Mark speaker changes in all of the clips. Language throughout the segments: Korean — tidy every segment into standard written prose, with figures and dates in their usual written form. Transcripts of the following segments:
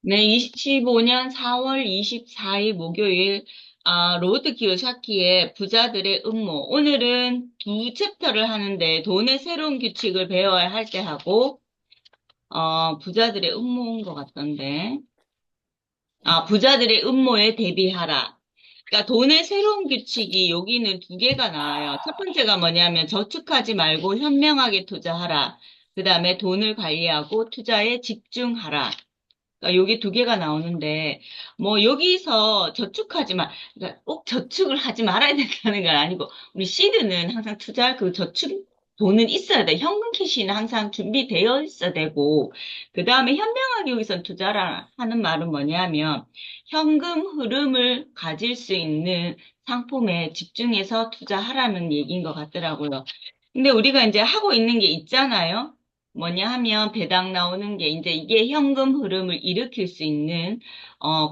Speaker 1: 네, 25년 4월 24일 목요일, 로드 기요사키의 부자들의 음모. 오늘은 두 챕터를 하는데, 돈의 새로운 규칙을 배워야 할 때 하고, 부자들의 음모인 것 같던데. 부자들의 음모에 대비하라. 그러니까 돈의 새로운 규칙이 여기는 두 개가 나와요. 첫 번째가 뭐냐면, 저축하지 말고 현명하게 투자하라. 그 다음에 돈을 관리하고 투자에 집중하라. 그러니까 여기 두 개가 나오는데, 뭐, 여기서 저축하지 마, 그러니까 꼭 저축을 하지 말아야 된다는 건 아니고, 우리 시드는 항상 투자할 그 저축, 돈은 있어야 돼. 현금 캐시는 항상 준비되어 있어야 되고, 그 다음에 현명하게 여기서 투자라 하는 말은 뭐냐면, 현금 흐름을 가질 수 있는 상품에 집중해서 투자하라는 얘기인 것 같더라고요. 근데 우리가 이제 하고 있는 게 있잖아요. 뭐냐 하면 배당 나오는 게 이제 이게 현금 흐름을 일으킬 수 있는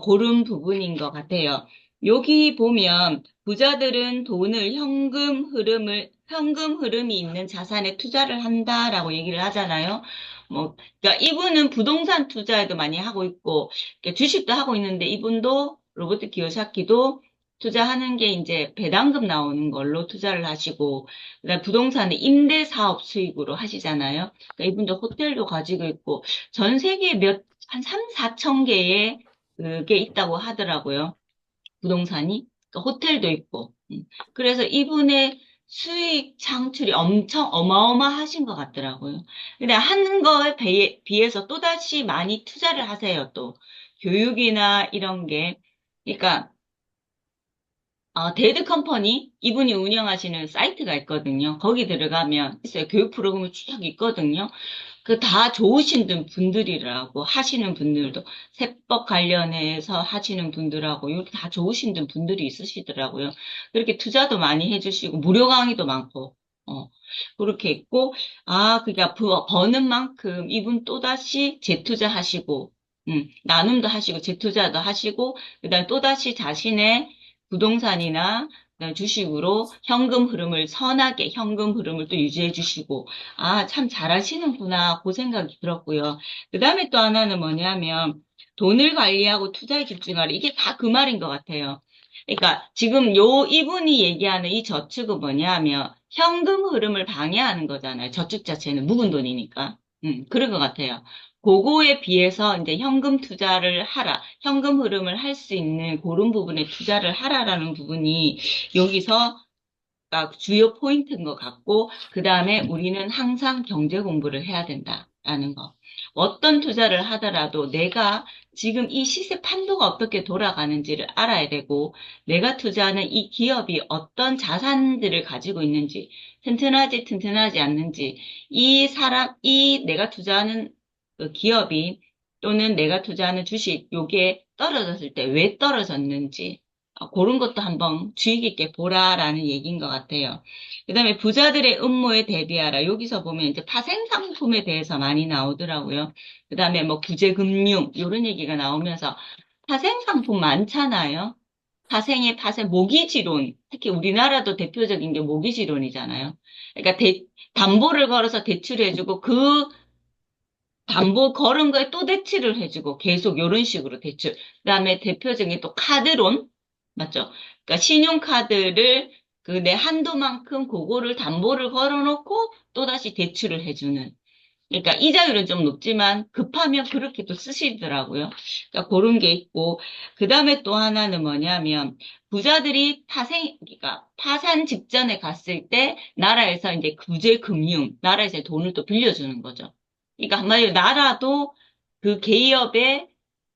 Speaker 1: 그런 부분인 것 같아요. 여기 보면 부자들은 돈을 현금 흐름이 있는 자산에 투자를 한다라고 얘기를 하잖아요. 뭐, 그러니까 이분은 부동산 투자에도 많이 하고 있고, 그러니까 주식도 하고 있는데 이분도 로버트 기요사키도 투자하는 게 이제 배당금 나오는 걸로 투자를 하시고, 그다음 부동산은 임대 사업 수익으로 하시잖아요. 그러니까 이분도 호텔도 가지고 있고 전 세계에 한 3, 4천 개의 그게 있다고 하더라고요. 부동산이. 그러니까 호텔도 있고. 그래서 이분의 수익 창출이 엄청 어마어마하신 것 같더라고요. 근데 하는 거에 비해서 또다시 많이 투자를 하세요, 또. 교육이나 이런 게. 그러니까 데드 컴퍼니 이분이 운영하시는 사이트가 있거든요. 거기 들어가면 있어요. 교육 프로그램이 쭉 있거든요. 그 다 좋으신 분들이라고 하시는 분들도 세법 관련해서 하시는 분들하고 이렇게 다 좋으신 분들이 있으시더라고요. 그렇게 투자도 많이 해주시고 무료 강의도 많고 그렇게 있고 그러니까 버는 만큼 이분 또다시 재투자하시고 나눔도 하시고 재투자도 하시고 그다음 또다시 자신의 부동산이나 그다음 주식으로 현금 흐름을 선하게 현금 흐름을 또 유지해 주시고 참 잘하시는구나 그 생각이 들었고요. 그다음에 또 하나는 뭐냐면 돈을 관리하고 투자에 집중하라 이게 다 그 말인 것 같아요. 그러니까 지금 이분이 얘기하는 이 저축은 뭐냐면 현금 흐름을 방해하는 거잖아요. 저축 자체는 묵은 돈이니까. 그런 것 같아요. 그거에 비해서 이제 현금 투자를 하라. 현금 흐름을 할 수 있는 그런 부분에 투자를 하라라는 부분이 여기서 주요 포인트인 것 같고, 그 다음에 우리는 항상 경제 공부를 해야 된다라는 거. 어떤 투자를 하더라도 내가 지금 이 시세 판도가 어떻게 돌아가는지를 알아야 되고, 내가 투자하는 이 기업이 어떤 자산들을 가지고 있는지, 튼튼하지 않는지, 이 내가 투자하는 그 기업이 또는 내가 투자하는 주식, 요게 떨어졌을 때 왜 떨어졌는지, 그런 것도 한번 주의 깊게 보라라는 얘기인 것 같아요. 그다음에 부자들의 음모에 대비하라. 여기서 보면 이제 파생상품에 대해서 많이 나오더라고요. 그다음에 뭐 구제금융 이런 얘기가 나오면서 파생상품 많잖아요. 모기지론. 특히 우리나라도 대표적인 게 모기지론이잖아요. 그러니까 담보를 걸어서 대출해주고 그 담보 걸은 거에 또 대출을 해주고 계속 이런 식으로 대출. 그다음에 대표적인 또 카드론 맞죠? 그러니까 신용카드를 그 내 한도만큼 그거를 담보를 걸어놓고 또다시 대출을 해주는. 그러니까 이자율은 좀 높지만 급하면 그렇게 또 쓰시더라고요. 그러니까 그런 게 있고 그다음에 또 하나는 뭐냐면 부자들이 그러니까 파산 직전에 갔을 때 나라에서 이제 구제금융, 나라에서 돈을 또 빌려주는 거죠. 그러니까 한마디로 나라도 그 기업에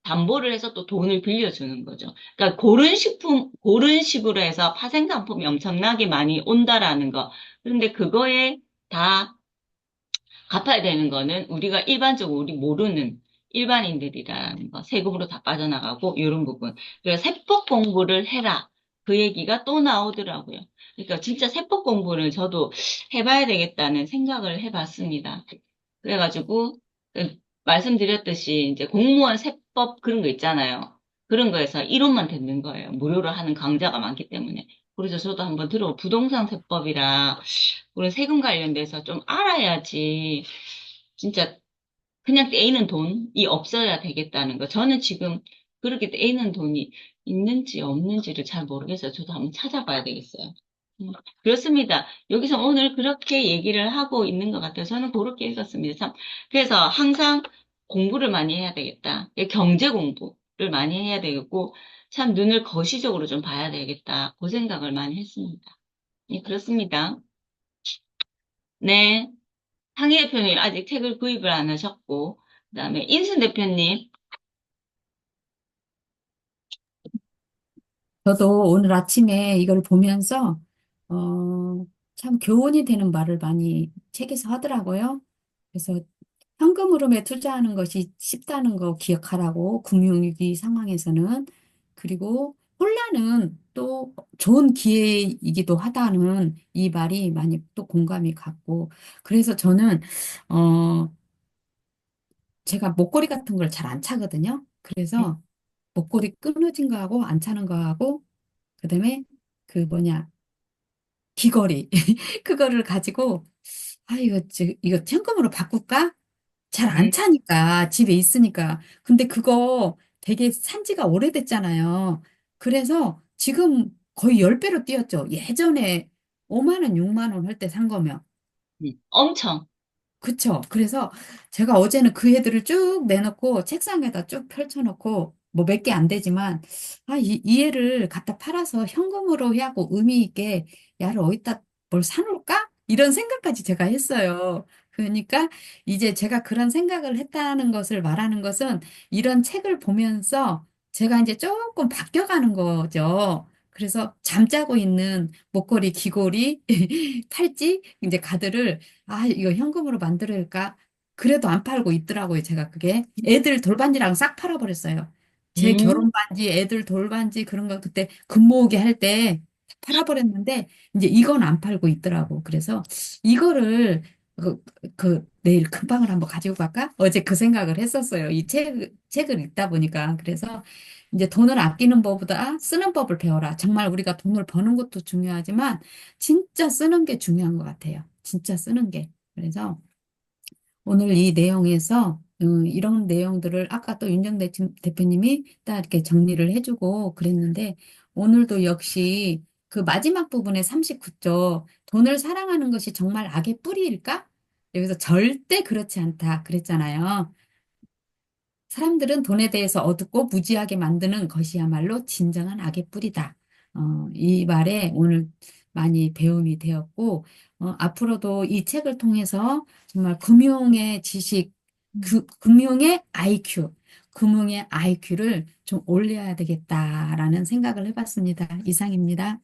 Speaker 1: 담보를 해서 또 돈을 빌려주는 거죠. 그러니까 그런 식으로 해서 파생상품이 엄청나게 많이 온다라는 거. 그런데 그거에 다 갚아야 되는 거는 우리가 일반적으로 우리 모르는 일반인들이라는 거, 세금으로 다 빠져나가고 이런 부분. 그래서 세법 공부를 해라. 그 얘기가 또 나오더라고요. 그러니까 진짜 세법 공부를 저도 해봐야 되겠다는 생각을 해봤습니다. 그래가지고 그 말씀드렸듯이 이제 공무원 세법 그런 거 있잖아요. 그런 거에서 이론만 듣는 거예요. 무료로 하는 강좌가 많기 때문에. 그래서 저도 한번 부동산 세법이랑 그런 세금 관련돼서 좀 알아야지 진짜 그냥 떼이는 돈이 없어야 되겠다는 거. 저는 지금 그렇게 떼이는 돈이 있는지 없는지를 잘 모르겠어요. 저도 한번 찾아봐야 되겠어요. 음, 그렇습니다. 여기서 오늘 그렇게 얘기를 하고 있는 것 같아요. 저는 그렇게 읽었습니다. 참. 그래서 항상 공부를 많이 해야 되겠다. 경제 공부를 많이 해야 되겠고, 참 눈을 거시적으로 좀 봐야 되겠다. 그 생각을 많이 했습니다. 예, 그렇습니다. 네. 상희 대표님 아직 책을 구입을 안 하셨고, 그다음에 인순 대표님,
Speaker 2: 저도 오늘 아침에 이걸 보면서, 참 교훈이 되는 말을 많이 책에서 하더라고요. 그래서 현금 흐름에 투자하는 것이 쉽다는 거 기억하라고, 금융위기 상황에서는. 그리고 혼란은 또 좋은 기회이기도 하다는 이 말이 많이 또 공감이 갔고, 그래서 저는, 어, 제가 목걸이 같은 걸 잘 안 차거든요. 그래서 목걸이 끊어진 거하고 안 차는 거하고, 그다음에 그 뭐냐, 귀걸이. 그거를 가지고, 아, 이거 현금으로 바꿀까? 잘 안
Speaker 1: 음,
Speaker 2: 차니까, 집에 있으니까. 근데 그거 되게 산 지가 오래됐잖아요. 그래서 지금 거의 10배로 뛰었죠. 예전에 5만 원, 6만 원 할 때 산 거면.
Speaker 1: 엄청.
Speaker 2: 그쵸. 그래서 제가 어제는 그 애들을 쭉 내놓고 책상에다 쭉 펼쳐놓고 뭐 몇 개 안 되지만 아, 이 애를 갖다 팔아서 현금으로 하고 의미 있게 야를 어디다 뭘 사놓을까? 이런 생각까지 제가 했어요. 그러니까 이제 제가 그런 생각을 했다는 것을 말하는 것은 이런 책을 보면서 제가 이제 조금 바뀌어가는 거죠. 그래서 잠자고 있는 목걸이, 귀걸이, 팔찌, 이제 가드를 아, 이거 현금으로 만들어야할까? 그래도 안 팔고 있더라고요, 제가 그게. 애들 돌반지랑 싹 팔아버렸어요. 제
Speaker 1: 음,
Speaker 2: 결혼 반지, 애들 돌반지 그런 거 그때 금 모으기 할 때 팔아버렸는데, 이제 이건 안 팔고 있더라고. 그래서 이거를 내일 금방을 한번 가지고 갈까? 어제 그 생각을 했었어요. 책을 읽다 보니까. 그래서 이제 돈을 아끼는 법보다 쓰는 법을 배워라. 정말 우리가 돈을 버는 것도 중요하지만, 진짜 쓰는 게 중요한 것 같아요. 진짜 쓰는 게. 그래서 오늘 이 내용에서 이런 내용들을 아까 또 대표님이 딱 이렇게 정리를 해주고 그랬는데 오늘도 역시 그 마지막 부분에 39조 돈을 사랑하는 것이 정말 악의 뿌리일까? 여기서 절대 그렇지 않다 그랬잖아요. 사람들은 돈에 대해서 어둡고 무지하게 만드는 것이야말로 진정한 악의 뿌리다. 이 말에 오늘 많이 배움이 되었고, 앞으로도 이 책을 통해서 정말 금융의 지식, 금융의 IQ, 금융의 IQ를 좀 올려야 되겠다라는 생각을 해봤습니다. 이상입니다.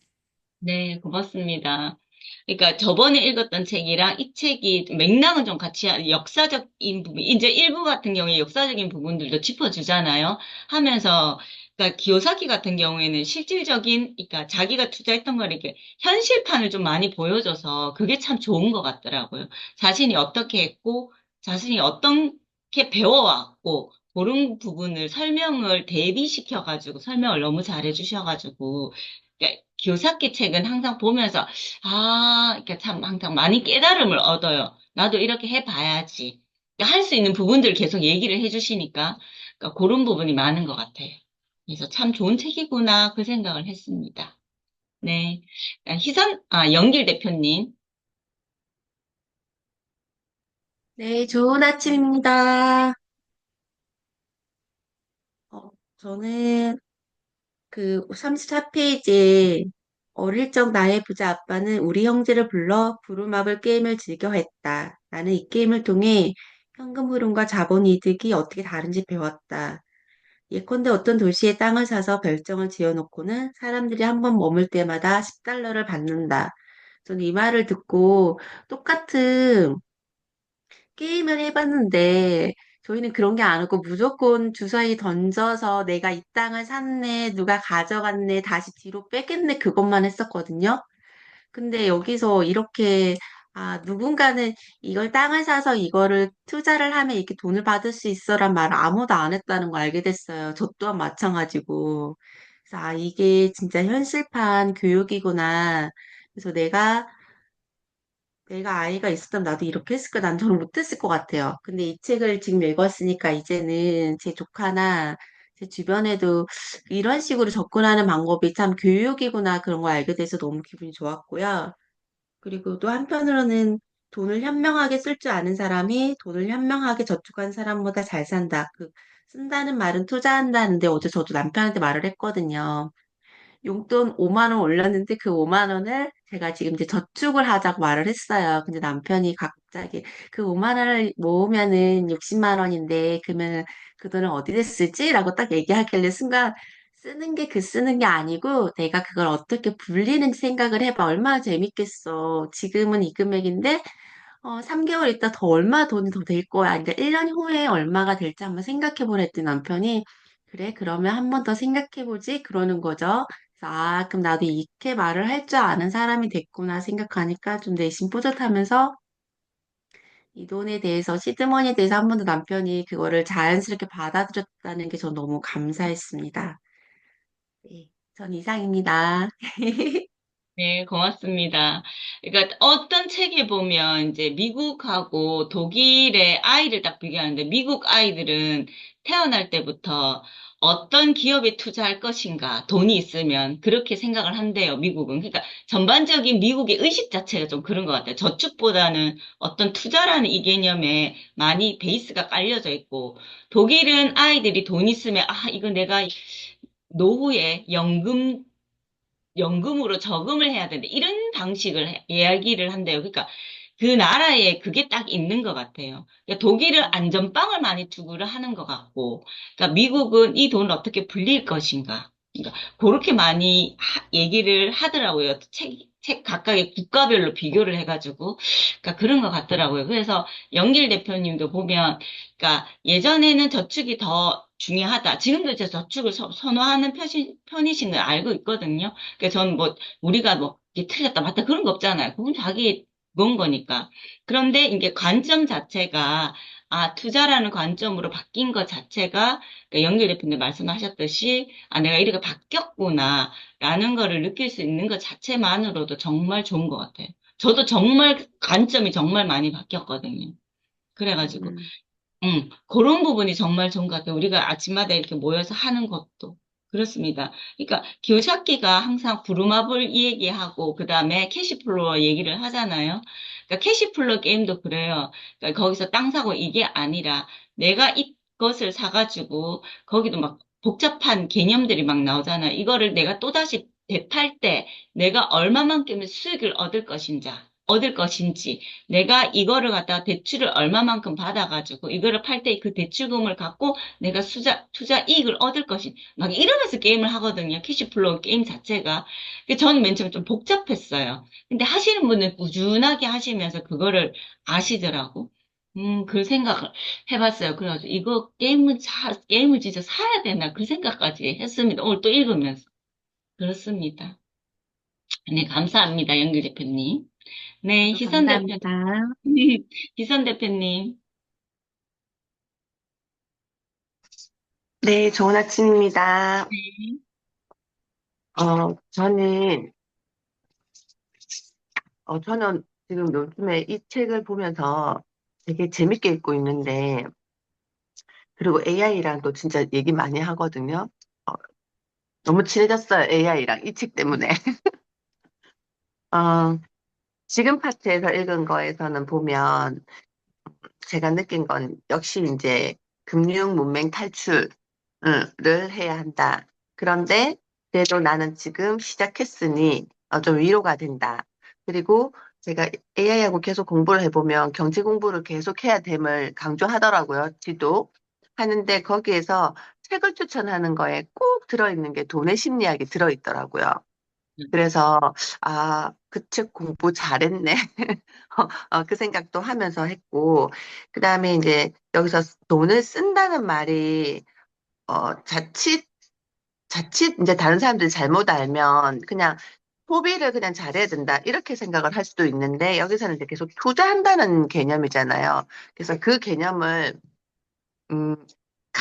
Speaker 1: 네, 고맙습니다. 그러니까 저번에 읽었던 책이랑 이 책이 맥락은 좀 같이 역사적인 부분, 이제 일부 같은 경우에 역사적인 부분들도 짚어주잖아요. 하면서, 그러니까 기요사키 같은 경우에는 실질적인, 그러니까 자기가 투자했던 걸 이렇게 현실판을 좀 많이 보여줘서 그게 참 좋은 것 같더라고요. 자신이 어떻게 했고, 자신이 어떻게 배워왔고, 그런 부분을 설명을 대비시켜가지고 설명을 너무 잘해주셔가지고, 그러니까 교사기 책은 항상 보면서 이렇게 참 항상 많이 깨달음을 얻어요. 나도 이렇게 해봐야지. 할 수 있는 부분들 계속 얘기를 해주시니까 그러니까 그런 부분이 많은 것 같아요. 그래서 참 좋은 책이구나 그 생각을 했습니다. 네, 연길 대표님.
Speaker 3: 네, 좋은 아침입니다. 어, 저는 그 34페이지에 어릴 적 나의 부자 아빠는 우리 형제를 불러 부루마블 게임을 즐겨 했다. 나는 이 게임을 통해 현금 흐름과 자본 이득이 어떻게 다른지 배웠다. 예컨대 어떤 도시에 땅을 사서 별장을 지어놓고는 사람들이 한 번 머물 때마다 10달러를 받는다. 저는 이 말을 듣고 똑같은 게임을 해봤는데 저희는 그런 게 아니고 무조건 주사위 던져서 내가 이 땅을 샀네, 누가 가져갔네, 다시 뒤로 빼겠네 그것만 했었거든요. 근데 여기서 이렇게 누군가는 이걸 땅을 사서 이거를 투자를 하면 이렇게 돈을 받을 수 있어란 말을 아무도 안 했다는 걸 알게 됐어요. 저 또한 마찬가지고. 그래서 이게 진짜 현실판 교육이구나. 그래서 내가 아이가 있었다면 나도 이렇게 했을까? 난 저는 못했을 것 같아요. 근데 이 책을 지금 읽었으니까 이제는 제 조카나 제 주변에도 이런 식으로 접근하는 방법이 참 교육이구나 그런 걸 알게 돼서 너무 기분이 좋았고요. 그리고 또 한편으로는 돈을 현명하게 쓸 줄 아는 사람이 돈을 현명하게 저축한 사람보다 잘 산다. 그 쓴다는 말은 투자한다는데 어제 저도 남편한테 말을 했거든요. 용돈 5만 원 올렸는데 그 5만 원을 제가 지금 이제 저축을 하자고 말을 했어요. 근데 남편이 갑자기 그 5만 원을 모으면은 60만 원인데 그러면 그 돈을 어디에 쓰지? 라고 딱 얘기하길래 순간 쓰는 게 그 쓰는 게 아니고 내가 그걸 어떻게 불리는지 생각을 해봐. 얼마나 재밌겠어. 지금은 이 금액인데 3개월 있다 더 얼마 돈이 더 될 거야. 그러니까 1년 후에 얼마가 될지 한번 생각해 보랬더니 남편이 그래, 그러면 한 번 더 생각해 보지. 그러는 거죠. 그래서 그럼 나도 이렇게 말을 할 줄 아는 사람이 됐구나 생각하니까 좀 내심 뿌듯하면서 이 돈에 대해서, 시드머니에 대해서 한 번 더 남편이 그거를 자연스럽게 받아들였다는 게 전 너무 감사했습니다. 네, 전 이상입니다.
Speaker 1: 네, 고맙습니다. 그러니까 어떤 책에 보면 이제 미국하고 독일의 아이를 딱 비교하는데 미국 아이들은 태어날 때부터 어떤 기업에 투자할 것인가 돈이 있으면 그렇게 생각을 한대요, 미국은. 그러니까 전반적인 미국의 의식 자체가 좀 그런 것 같아요. 저축보다는 어떤 투자라는 이 개념에 많이 베이스가 깔려져 있고 독일은 아이들이 돈 있으면 이거 내가 노후에 연금으로 저금을 해야 되는데 이런 방식을 이야기를 한대요. 그러니까 그 나라에 그게 딱 있는 것 같아요. 그러니까 독일은 안전빵을 많이 투구를 하는 것 같고, 그러니까 미국은 이 돈을 어떻게 불릴 것인가. 그러니까 그렇게 많이 얘기를 하더라고요. 책 각각의 국가별로 비교를 해가지고, 그러니까 그런 것 같더라고요. 그래서 영길 대표님도 보면, 그러니까 예전에는 저축이 더 중요하다. 지금도 제 저축을 선호하는 편이신 걸 알고 있거든요. 그러니까 저는 뭐 우리가 뭐 이게 틀렸다 맞다 그런 거 없잖아요. 그건 자기 그건 거니까. 그런데 이게 관점 자체가 투자라는 관점으로 바뀐 것 자체가 그러니까 연결 대표님 말씀하셨듯이 내가 이렇게 바뀌었구나라는 거를 느낄 수 있는 것 자체만으로도 정말 좋은 것 같아요. 저도 정말 관점이 정말 많이 바뀌었거든요. 그래가지고
Speaker 3: 음,
Speaker 1: 그런 부분이 정말 좋은 것 같아요. 우리가 아침마다 이렇게 모여서 하는 것도. 그렇습니다. 그러니까 교잡기가 항상 부루마블 얘기하고 그다음에 캐시플로어 얘기를 하잖아요. 그러니까 캐시플로어 게임도 그래요. 그러니까 거기서 땅 사고 이게 아니라 내가 이것을 사가지고 거기도 막 복잡한 개념들이 막 나오잖아요. 이거를 내가 또다시 되팔 때 내가 얼마만큼의 수익을 얻을 것인지 내가 이거를 갖다가 대출을 얼마만큼 받아가지고 이거를 팔 때 그 대출금을 갖고 내가 투자 이익을 얻을 것이 막 이러면서 게임을 하거든요. 캐시플로우 게임 자체가. 저는 맨 처음에 좀 복잡했어요. 근데 하시는 분은 꾸준하게 하시면서 그거를 아시더라고. 그 생각을 해봤어요. 그래가지고 이거 게임을 진짜 사야 되나 그 생각까지 했습니다. 오늘 또 읽으면서. 그렇습니다. 네, 감사합니다. 영길 대표님. 네,
Speaker 3: 저도
Speaker 1: 희선 대표님.
Speaker 3: 감사합니다.
Speaker 1: 희선 대표님.
Speaker 4: 네, 좋은 아침입니다.
Speaker 1: 네.
Speaker 4: 저는, 저는 지금 요즘에 이 책을 보면서 되게 재밌게 읽고 있는데, 그리고 AI랑 또 진짜 얘기 많이 하거든요. 어, 너무 친해졌어요, AI랑 이 책 때문에. 어, 지금 파트에서 읽은 거에서는 보면 제가 느낀 건 역시 이제 금융 문맹 탈출을 해야 한다. 그런데 그래도 나는 지금 시작했으니 좀 위로가 된다. 그리고 제가 AI하고 계속 공부를 해보면 경제 공부를 계속 해야 됨을 강조하더라고요. 지도. 하는데 거기에서 책을 추천하는 거에 꼭 들어있는 게 돈의 심리학이 들어있더라고요. 그래서 그 책 공부 잘했네. 그 생각도 하면서 했고, 그 다음에 이제 여기서 돈을 쓴다는 말이, 자칫 이제 다른 사람들이 잘못 알면 그냥 소비를 그냥 잘해야 된다. 이렇게 생각을 할 수도 있는데, 여기서는 이제 계속 투자한다는 개념이잖아요. 그래서 그 개념을, 음,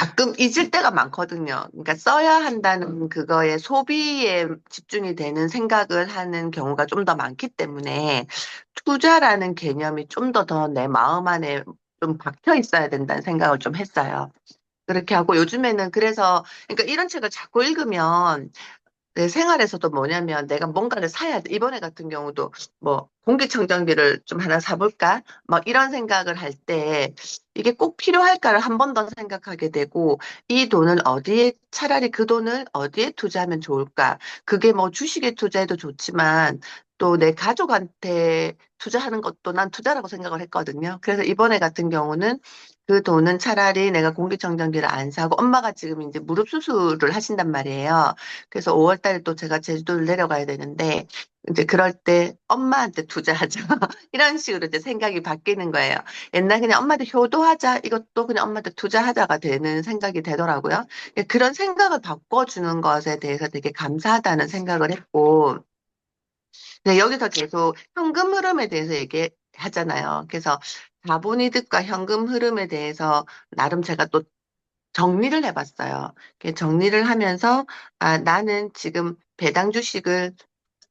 Speaker 4: 가끔 잊을 때가 많거든요. 그러니까 써야 한다는 그거에 소비에 집중이 되는 생각을 하는 경우가 좀 더 많기 때문에 투자라는 개념이 좀 더 내 마음 안에 좀 박혀 있어야 된다는 생각을 좀 했어요. 그렇게 하고 요즘에는 그래서 그러니까 이런 책을 자꾸 읽으면 내 생활에서도 뭐냐면 내가 뭔가를 사야 돼. 이번에 같은 경우도 뭐 공기청정기를 좀 하나 사볼까? 막 이런 생각을 할 때 이게 꼭 필요할까를 한 번 더 생각하게 되고 이 돈을 어디에 차라리 그 돈을 어디에 투자하면 좋을까? 그게 뭐 주식에 투자해도 좋지만 또 내 가족한테 투자하는 것도 난 투자라고 생각을 했거든요. 그래서 이번에 같은 경우는 그 돈은 차라리 내가 공기청정기를 안 사고 엄마가 지금 이제 무릎 수술을 하신단 말이에요. 그래서 5월 달에 또 제가 제주도를 내려가야 되는데, 이제 그럴 때 엄마한테 투자하자. 이런 식으로 이제 생각이 바뀌는 거예요. 옛날 그냥 엄마한테 효도하자. 이것도 그냥 엄마한테 투자하자가 되는 생각이 되더라고요. 그런 생각을 바꿔주는 것에 대해서 되게 감사하다는 생각을 했고, 네, 여기서 계속 현금 흐름에 대해서 얘기하잖아요. 그래서 자본이득과 현금 흐름에 대해서 나름 제가 또 정리를 해봤어요. 이렇게 정리를 하면서, 아, 나는 지금 배당 주식을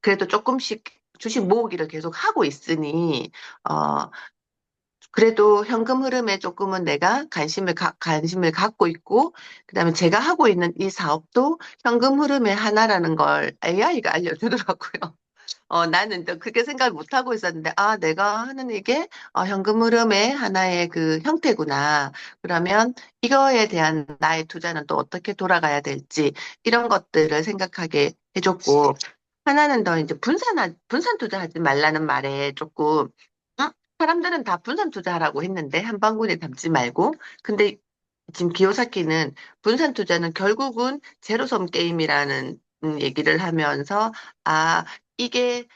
Speaker 4: 그래도 조금씩 주식 모으기를 계속 하고 있으니, 어, 그래도 현금 흐름에 조금은 내가 관심을 갖고 있고, 그다음에 제가 하고 있는 이 사업도 현금 흐름의 하나라는 걸 AI가 알려주더라고요. 나는 또 그렇게 생각을 못 하고 있었는데, 아, 내가 하는 이게 현금 흐름의 하나의 그 형태구나. 그러면 이거에 대한 나의 투자는 또 어떻게 돌아가야 될지, 이런 것들을 생각하게 해줬고, 하나는 더 이제 분산 투자하지 말라는 말에 조금, 사람들은 다 분산 투자하라고 했는데, 한 방울에 담지 말고. 근데 지금 기요사키는 분산 투자는 결국은 제로섬 게임이라는 얘기를 하면서, 아, 이게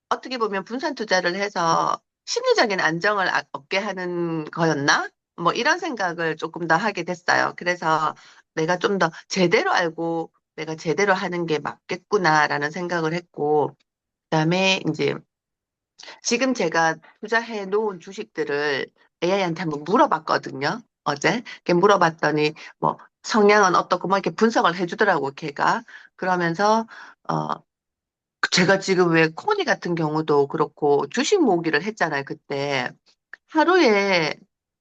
Speaker 4: 어떻게 보면 분산 투자를 해서 심리적인 안정을 얻게 하는 거였나? 뭐 이런 생각을 조금 더 하게 됐어요. 그래서 내가 좀 더 제대로 알고 내가 제대로 하는 게 맞겠구나라는 생각을 했고, 그다음에 이제 지금 제가 투자해 놓은 주식들을 AI한테 한번 물어봤거든요. 어제. 이렇게 물어봤더니 뭐 성향은 어떻고 뭐 이렇게 분석을 해주더라고, 걔가. 그러면서 어, 제가 지금 왜 코니 같은 경우도 그렇고 주식 모으기를 했잖아요, 그때. 하루에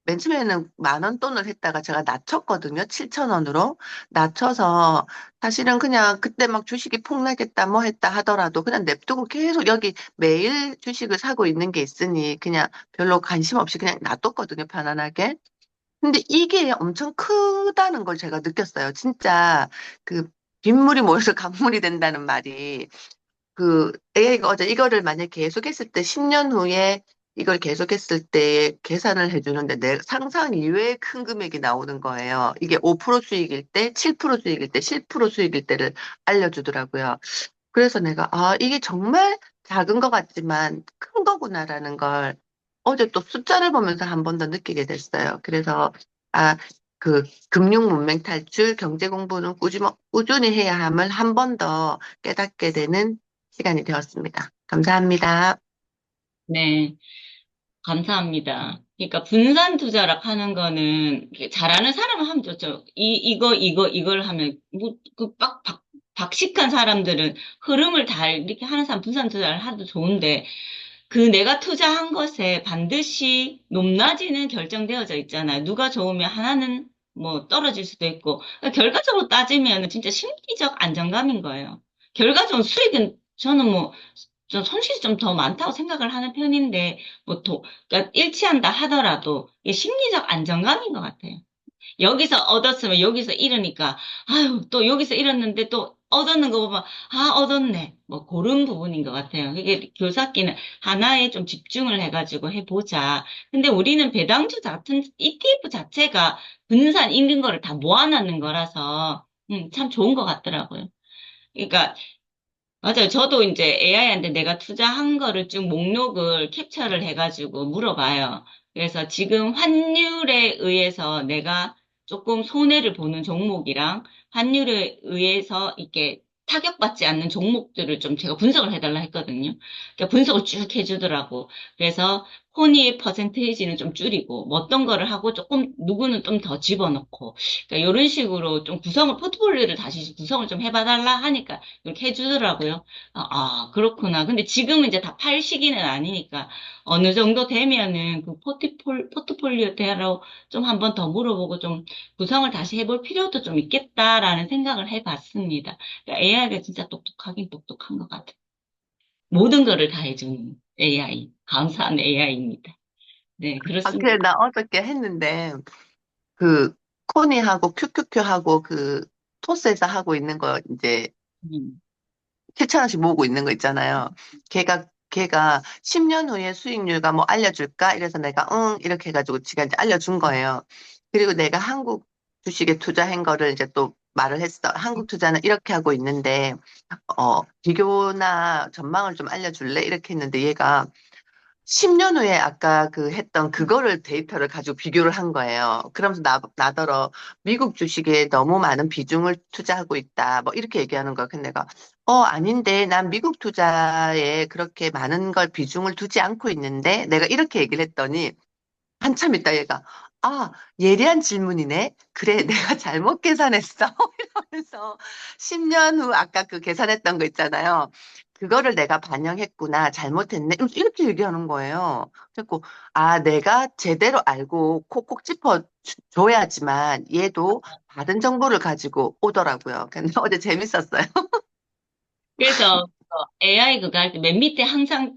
Speaker 4: 맨 처음에는 10,000원 돈을 했다가 제가 낮췄거든요. 7,000원으로. 낮춰서 사실은 그냥 그때 막 주식이 폭락했다 뭐 했다 하더라도 그냥 냅두고 계속 여기 매일 주식을 사고 있는 게 있으니 그냥 별로 관심 없이 그냥 놔뒀거든요, 편안하게. 근데 이게 엄청 크다는 걸 제가 느꼈어요. 진짜 그 빗물이 모여서 강물이 된다는 말이 AI가 어제 이거를 만약 계속했을 때 10년 후에 이걸 계속했을 때 계산을 해주는데 내 상상 이외의 큰 금액이 나오는 거예요. 이게 5% 수익일 때, 7% 수익일 때, 10% 수익일 때를 알려주더라고요. 그래서 내가, 아, 이게 정말 작은 것 같지만 큰 거구나라는 걸 어제 또 숫자를 보면서 한 번 더 느끼게 됐어요. 그래서, 아, 그 금융 문맹 탈출, 경제 공부는 꾸준히 해야 함을 한 번 더 깨닫게 되는 시간이 되었습니다. 감사합니다.
Speaker 1: 네, 감사합니다. 그러니까 분산 투자라 하는 거는 이렇게 잘하는 사람은 하면 좋죠. 이걸 하면 박식한 사람들은 흐름을 잘 이렇게 하는 사람 분산 투자를 하도 좋은데 그 내가 투자한 것에 반드시 높낮이는 결정되어져 있잖아요. 누가 좋으면 하나는 뭐 떨어질 수도 있고 결과적으로 따지면 진짜 심리적 안정감인 거예요. 결과적으로 수익은 저는 뭐 저 손실이 좀 더 많다고 생각을 하는 편인데 그러니까 일치한다 하더라도 이게 심리적 안정감인 것 같아요. 여기서 얻었으면 여기서 잃으니까, 아유, 또 여기서 잃었는데 또 얻었는 거 보면, 아, 얻었네. 뭐, 그런 부분인 것 같아요. 이게 교사끼는 하나에 좀 집중을 해가지고 해보자. 근데 우리는 배당주 같은 ETF 자체가 분산 있는 거를 다 모아놨는 거라서, 참 좋은 것 같더라고요. 그러니까, 맞아요. 저도 이제 AI한테 내가 투자한 거를 쭉 목록을 캡처를 해가지고 물어봐요. 그래서 지금 환율에 의해서 내가 조금 손해를 보는 종목이랑 환율에 의해서 이렇게 타격받지 않는 종목들을 좀 제가 분석을 해달라 했거든요. 그러니까 분석을 쭉 해주더라고. 그래서 혼이 퍼센테이지는 좀 줄이고, 뭐 어떤 거를 하고 조금, 누구는 좀 더 집어넣고, 그러니까 이런 식으로 좀 포트폴리오를 다시 구성을 좀 해봐달라 하니까 이렇게 해주더라고요. 그렇구나. 근데 지금은 이제 다 팔 시기는 아니니까 어느 정도 되면은 그 포트폴리오 대로 좀 한번 더 물어보고 좀 구성을 다시 해볼 필요도 좀 있겠다라는 생각을 해봤습니다. 그러니까 AI가 진짜 똑똑하긴 똑똑한 것 같아요. 모든 거를 다 해주는 AI. 감사한 AI입니다. 네, 그렇습니다.
Speaker 4: 그래, 나 어저께 했는데, 그, 코니하고 큐큐큐하고 그, 토스에서 하고 있는 거, 이제,
Speaker 1: 음,
Speaker 4: 7천 원씩 모으고 있는 거 있잖아요. 걔가 10년 후에 수익률가 뭐 알려줄까? 이래서 내가, 응, 이렇게 해가지고 지가 이제 알려준 거예요. 그리고 내가 한국 주식에 투자한 거를 이제 또 말을 했어. 한국 투자는 이렇게 하고 있는데, 비교나 전망을 좀 알려줄래? 이렇게 했는데 얘가 10년 후에 아까 그 했던 그거를 데이터를 가지고 비교를 한 거예요. 그러면서 나더러 미국 주식에 너무 많은 비중을 투자하고 있다. 뭐 이렇게 얘기하는 거야. 근데 내가 아닌데 난 미국 투자에 그렇게 많은 걸 비중을 두지 않고 있는데 내가 이렇게 얘기를 했더니 한참 있다 얘가 예리한 질문이네. 그래, 내가 잘못 계산했어. 이러면서 10년 후 아까 그 계산했던 거 있잖아요. 그거를 내가 반영했구나. 잘못했네. 이렇게 얘기하는 거예요. 그래서 내가 제대로 알고 콕콕 짚어 줘야지만 얘도 받은 정보를 가지고 오더라고요. 근데 어제 재밌었어요.
Speaker 1: 그래서 AI 그거 할 때 맨 밑에 항상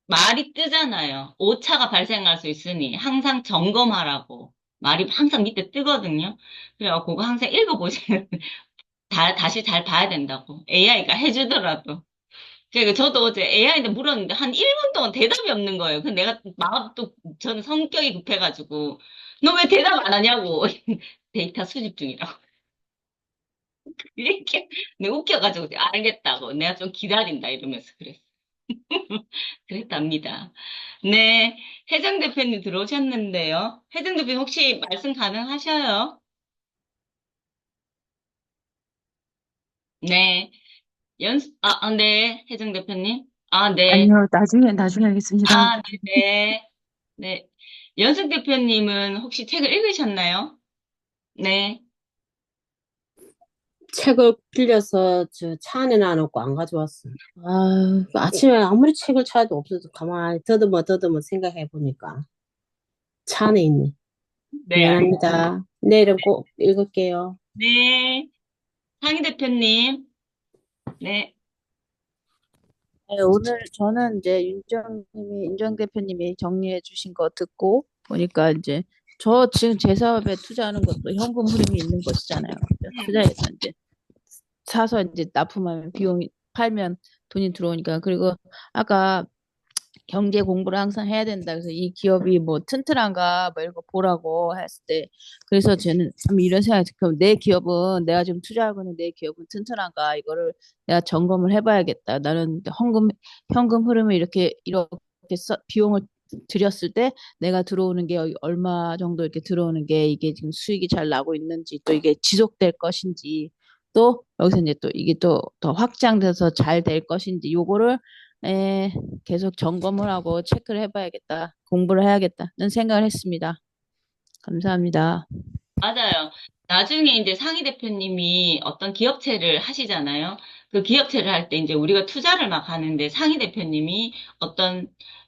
Speaker 1: 말이 뜨잖아요. 오차가 발생할 수 있으니 항상 점검하라고 말이 항상 밑에 뜨거든요. 그래서 그거 항상 읽어보시면 다시 잘 봐야 된다고. AI가 해주더라도. 그러니까 저도 어제 AI한테 물었는데 한 1분 동안 대답이 없는 거예요. 근데 내가 또 저는 성격이 급해가지고 너 왜 대답 안 하냐고. 데이터 수집 중이라고. 이렇게 내가 웃겨가지고 알겠다고. 내가 좀 기다린다 이러면서 그랬어. 그랬답니다. 네, 혜정 대표님 들어오셨는데요. 혜정 대표님 혹시 말씀 가능하셔요? 네, 네, 혜정 대표님. 네.
Speaker 5: 아니요, 나중에 하겠습니다.
Speaker 1: 네. 네. 연숙 대표님은 혹시 책을 읽으셨나요? 네.
Speaker 6: 책을 빌려서 저 차 안에 놔놓고 안 가져왔어. 아침에 아무리 책을 찾아도 없어서 가만히 더듬어 생각해 보니까 차 안에 있네.
Speaker 1: 네,
Speaker 6: 미안합니다. 내일은 꼭 읽을게요.
Speaker 1: 네. 상희 대표님. 네.
Speaker 5: 네, 오늘 저는 이제 윤정 대표님이 정리해 주신 거 듣고 보니까 이제 저 지금 제 사업에 투자하는 것도 현금 흐름이 있는 것이잖아요. 투자해서 이제 사서 이제 납품하면 비용이 팔면 돈이 들어오니까. 그리고 아까 경제 공부를 항상 해야 된다. 그래서 이 기업이 뭐 튼튼한가 뭐 이런 거 보라고 했을 때, 그래서 저는 참 이런 생각이 그럼 내 기업은 내가 지금 투자하고 있는 내 기업은 튼튼한가 이거를 내가 점검을 해봐야겠다. 나는 현금 흐름을 이렇게 비용을 들였을 때 내가 들어오는 게 얼마 정도 이렇게 들어오는 게 이게 지금 수익이 잘 나고 있는지, 또 이게 지속될 것인지, 또 여기서 이제 또 이게 또 더 확장돼서 잘 될 것인지 요거를 계속 점검을 하고 체크를 해봐야겠다. 공부를 해야겠다는 생각을 했습니다. 감사합니다.
Speaker 1: 맞아요. 나중에 이제 상희 대표님이 어떤 기업체를 하시잖아요. 그 기업체를 할 때 이제 우리가 투자를 막 하는데 상희 대표님이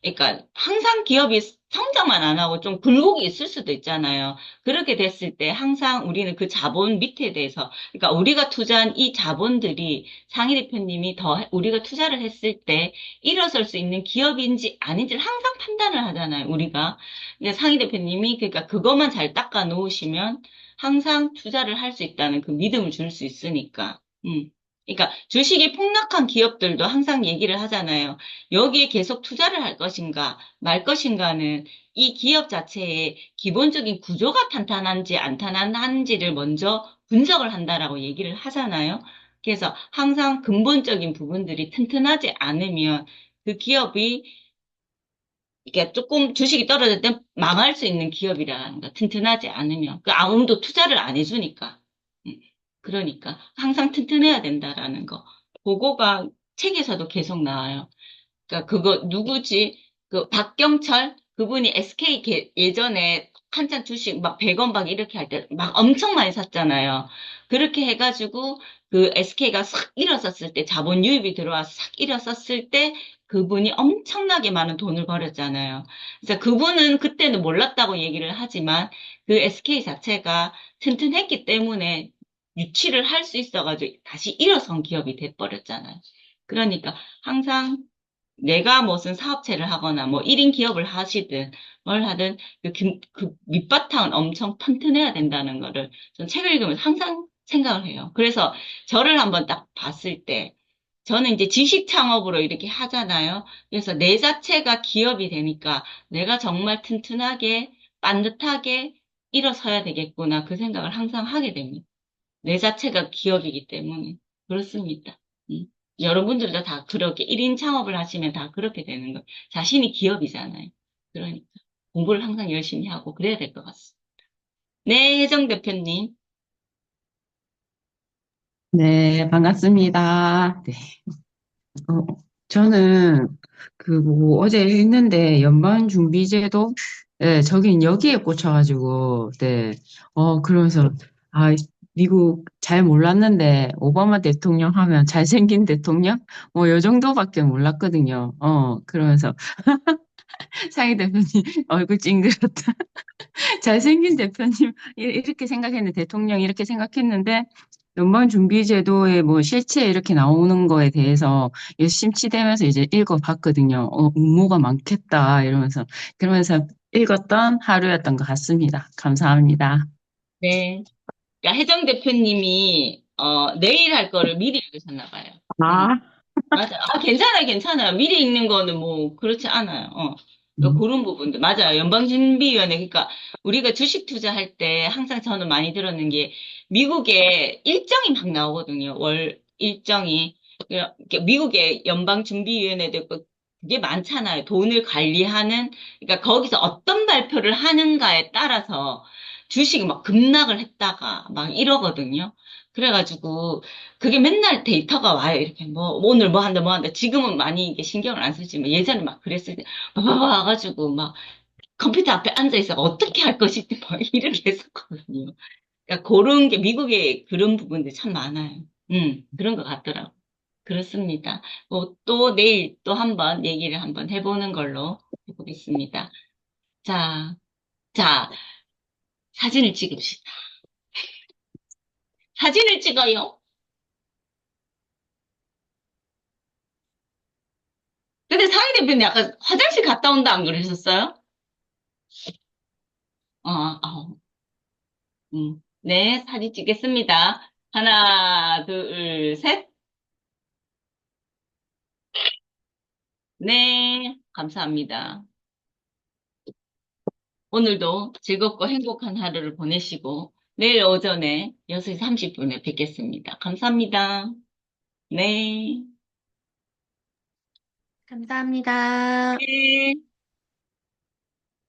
Speaker 1: 그러니까 항상 기업이 성장만 안 하고 좀 굴곡이 있을 수도 있잖아요. 그렇게 됐을 때 항상 우리는 그 자본 밑에 대해서, 그러니까 우리가 투자한 이 자본들이 상희 대표님이 우리가 투자를 했을 때 일어설 수 있는 기업인지 아닌지를 항상 판단을 하잖아요, 우리가. 그러니까 상희 대표님이 그러니까 그것만 잘 닦아 놓으시면 항상 투자를 할 수 있다는 그 믿음을 줄 수 있으니까. 그러니까 주식이 폭락한 기업들도 항상 얘기를 하잖아요. 여기에 계속 투자를 할 것인가 말 것인가는 이 기업 자체의 기본적인 구조가 탄탄한지 안 탄탄한지를 먼저 분석을 한다라고 얘기를 하잖아요. 그래서 항상 근본적인 부분들이 튼튼하지 않으면 그 기업이 이게 조금 주식이 떨어질 때 망할 수 있는 기업이라는 거, 튼튼하지 않으면. 그 아무도 투자를 안 해주니까. 음, 그러니까 항상 튼튼해야 된다라는 거. 그거가 책에서도 계속 나와요. 그러니까 그거 누구지? 그 박경철 그분이 SK 예전에 한참 주식 막 100원 막 이렇게 할 때 막 엄청 많이 샀잖아요. 그렇게 해가지고 그 SK가 싹 일어섰을 때 자본 유입이 들어와서 싹 일어섰을 때 그분이 엄청나게 많은 돈을 벌었잖아요. 그래서 그분은 그때는 몰랐다고 얘기를 하지만 그 SK 자체가 튼튼했기 때문에 유치를 할 수 있어가지고 다시 일어선 기업이 돼버렸잖아요. 그러니까 항상 내가 무슨 사업체를 하거나 뭐 1인 기업을 하시든 뭘 하든 그 밑바탕은 엄청 튼튼해야 된다는 거를 전 책을 읽으면서 항상 생각을 해요. 그래서 저를 한번 딱 봤을 때 저는 이제 지식 창업으로 이렇게 하잖아요. 그래서 내 자체가 기업이 되니까 내가 정말 튼튼하게 반듯하게 일어서야 되겠구나 그 생각을 항상 하게 됩니다. 내 자체가 기업이기 때문에 그렇습니다. 음. 여러분들도 다 그렇게 1인 창업을 하시면 다 그렇게 되는 거예요. 자신이 기업이잖아요. 그러니까 공부를 항상 열심히 하고 그래야 될 것 같습니다. 네, 혜정 대표님.
Speaker 7: 네, 반갑습니다. 네. 어, 저는 뭐 어제 했는데 연방준비제도 네, 저긴 여기에 꽂혀가지고 네, 그러면서 아 미국 잘 몰랐는데 오바마 대통령 하면 잘생긴 대통령 뭐 요 정도밖에 몰랐거든요. 그러면서 상희 대표님 얼굴 찡그렸다. 잘생긴 대표님 이렇게 생각했는데 대통령 이렇게 생각했는데 연방준비제도의 뭐 실체 이렇게 나오는 거에 대해서 심취되면서 이제 읽어봤거든요. 음모가 많겠다 이러면서 그러면서 읽었던 하루였던 것 같습니다. 감사합니다.
Speaker 1: 네. 그러니까 혜정 대표님이 내일 할 거를 미리 읽으셨나 봐요.
Speaker 7: 아,
Speaker 1: 맞아. 아, 괜찮아요, 괜찮아요. 미리 읽는 거는 뭐, 그렇지 않아요.
Speaker 7: 음,
Speaker 1: 그런 부분들. 맞아요. 연방준비위원회. 그러니까, 우리가 주식 투자할 때 항상 저는 많이 들었는 게, 미국에 일정이 막 나오거든요. 월 일정이. 이렇게 미국의 연방준비위원회도 있고, 그게 많잖아요. 돈을 관리하는, 그러니까 거기서 어떤 발표를 하는가에 따라서 주식이 막 급락을 했다가 막 이러거든요. 그래가지고, 그게 맨날 데이터가 와요. 이렇게 뭐 오늘 뭐 한다 뭐 한다. 지금은 많이 이게 신경을 안 쓰지만 예전에 막 그랬을 때 봐봐 와가지고 막 컴퓨터 앞에 앉아 있어 어떻게 할 것인지 막 이렇게 했었거든요. 그러니까 그런 게 미국에 그런 부분들이 참 많아요. 그런 것 같더라고. 그렇습니다. 또 내일 또 한번 얘기를 한번 해보는 걸로 해보겠습니다. 자, 자, 사진을 찍읍시다. 사진을 찍어요. 근데 상희 대표님 약간 화장실 갔다 온다 안 그러셨어요? 네, 사진 찍겠습니다. 하나, 둘, 셋. 네, 감사합니다. 오늘도 즐겁고 행복한 하루를 보내시고, 내일 오전에 6시 30분에 뵙겠습니다. 감사합니다. 네.
Speaker 3: 감사합니다.
Speaker 1: 네.